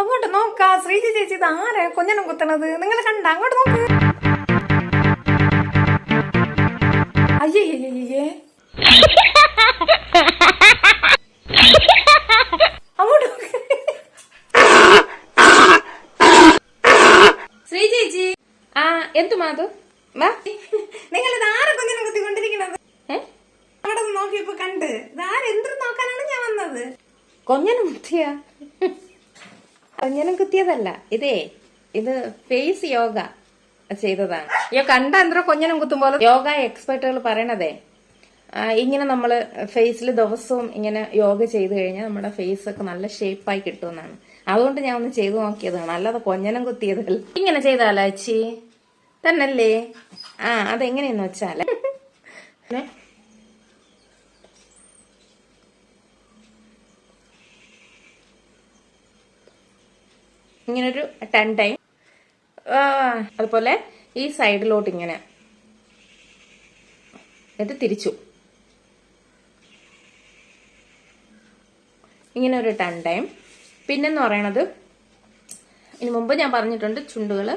അങ്ങോട്ട് നോക്കാ ശ്രീജ ചേച്ചി, ഇത് ആരാ കൊഞ്ഞനം കുത്തണത്? നിങ്ങൾ കണ്ട? അങ്ങോട്ട് നോക്ക്. അയ്യേ അങ്ങോട്ട് നോക്ക്. ശ്രീ ചേച്ചി, ആ എന്തുമാ അത്? നിങ്ങൾ ഇത് ആരെ കൊഞ്ഞനം കുത്തിക്കൊണ്ടിരിക്കണത്? അവിടെ നോക്കിയപ്പോ കണ്ട് ഇത് ആരെന്തും നോക്കാനാണ് ഞാൻ വന്നത്. കൊഞ്ഞനം കുത്തിയ? കൊഞ്ഞനം കുത്തിയതല്ല, ഇത് ഫേസ് യോഗ ചെയ്തതാണ്. കണ്ട എന്തോ കൊഞ്ഞനം കുത്തും പോലെ. യോഗ എക്സ്പെർട്ടുകൾ പറയണതേ, ഇങ്ങനെ നമ്മള് ഫേസിൽ ദിവസവും ഇങ്ങനെ യോഗ ചെയ്തു കഴിഞ്ഞാൽ നമ്മുടെ ഫേസ് ഒക്കെ നല്ല ഷേപ്പായി കിട്ടുമെന്നാണ്. അതുകൊണ്ട് ഞാൻ ഒന്ന് ചെയ്തു നോക്കിയതാണ്, അല്ലാതെ കൊഞ്ഞനം കുത്തിയതല്ല. ഇങ്ങനെ ചെയ്താലോ ചേച്ചി? തന്നല്ലേ? അതെങ്ങനെയെന്ന് വെച്ചാല് ഇങ്ങനൊരു 10 ടൈം, അതുപോലെ ഈ സൈഡിലോട്ട് ഇങ്ങനെ ഇത് തിരിച്ചു ഇങ്ങനെ ഒരു 10 ടൈം. പിന്നെന്ന് പറയണത്, ഇനി മുമ്പ് ഞാൻ പറഞ്ഞിട്ടുണ്ട്, ചുണ്ടുകള്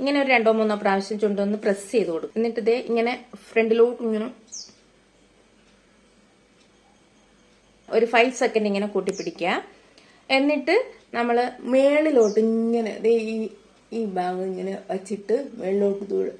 ഇങ്ങനെ ഒരു 2-3 പ്രാവശ്യം ചുണ്ടൊന്ന് പ്രസ് ചെയ്ത് കൊടുക്കും. എന്നിട്ട് ഇതേ ഇങ്ങനെ ഫ്രണ്ടിലോട്ട് ഇങ്ങനെ ഒരു 5 സെക്കൻഡ് ഇങ്ങനെ കൂട്ടിപ്പിടിക്കുക. എന്നിട്ട് നമ്മള് മേളിലോട്ട് ഇങ്ങനെ ഈ ഭാഗം ഇങ്ങനെ വച്ചിട്ട് മേളിലോട്ട് തൂടും.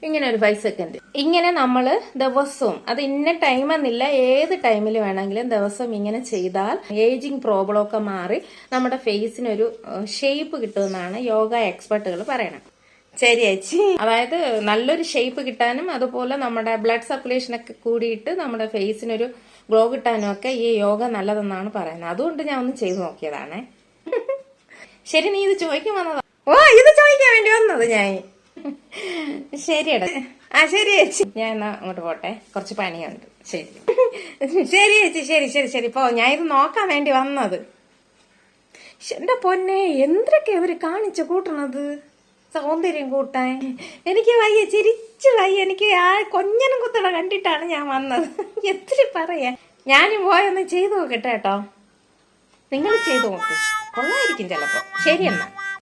ഇങ്ങനെ ഒരു 5 സെക്കൻഡ്. ഇങ്ങനെ നമ്മള് ദിവസവും, അത് ഇന്ന ടൈം എന്നില്ല, ഏത് ടൈമിൽ വേണമെങ്കിലും ദിവസം ഇങ്ങനെ ചെയ്താൽ ഏജിങ് പ്രോബ്ലം ഒക്കെ മാറി നമ്മുടെ ഫേസിനൊരു ഷേപ്പ് കിട്ടുമെന്നാണ് യോഗ എക്സ്പെർട്ടുകൾ പറയണത്. ശരി ചേച്ചി, അതായത് നല്ലൊരു ഷേപ്പ് കിട്ടാനും അതുപോലെ നമ്മുടെ ബ്ലഡ് സർക്കുലേഷൻ ഒക്കെ കൂടിയിട്ട് നമ്മുടെ ഫേസിനൊരു ഗ്ലോ കിട്ടാനും ഒക്കെ ഈ യോഗ നല്ലതെന്നാണ് പറയുന്നത്. അതുകൊണ്ട് ഞാൻ ഒന്ന് ചെയ്തു നോക്കിയതാണേ. ശരി, നീ ഇത് ചോദിക്കാൻ വന്നതാ? ഇത് ചോദിക്കാൻ വേണ്ടി വന്നത് ഞാൻ. ശരിയടാ. ശരി ചേച്ചി, ഞാൻ എന്നാ അങ്ങോട്ട് പോട്ടെ, കുറച്ച് പണിയുണ്ട്. ശരി ശരി ചേച്ചി, ശരി പോ. ഞാൻ ഇത് നോക്കാൻ വേണ്ടി വന്നത്. എന്റെ പൊന്നെ, എന്തൊക്കെ അവര് കാണിച്ച കൂട്ടണത്, സൗന്ദര്യം കൂട്ടാൻ. എനിക്ക് വയ്യ, ചിരിച്ചു വയ്യ. എനിക്ക് കൊഞ്ഞനം കുത്തണ കണ്ടിട്ടാണ് ഞാൻ വന്നത്. എത്ര പറയാ. ഞാനും പോയൊന്ന് ചെയ്തു നോക്കട്ടെ കേട്ടോ. നിങ്ങൾ ചെയ്തു നോക്ക്, കൊള്ളായിരിക്കും ചിലപ്പോ. ശരി എന്നാ.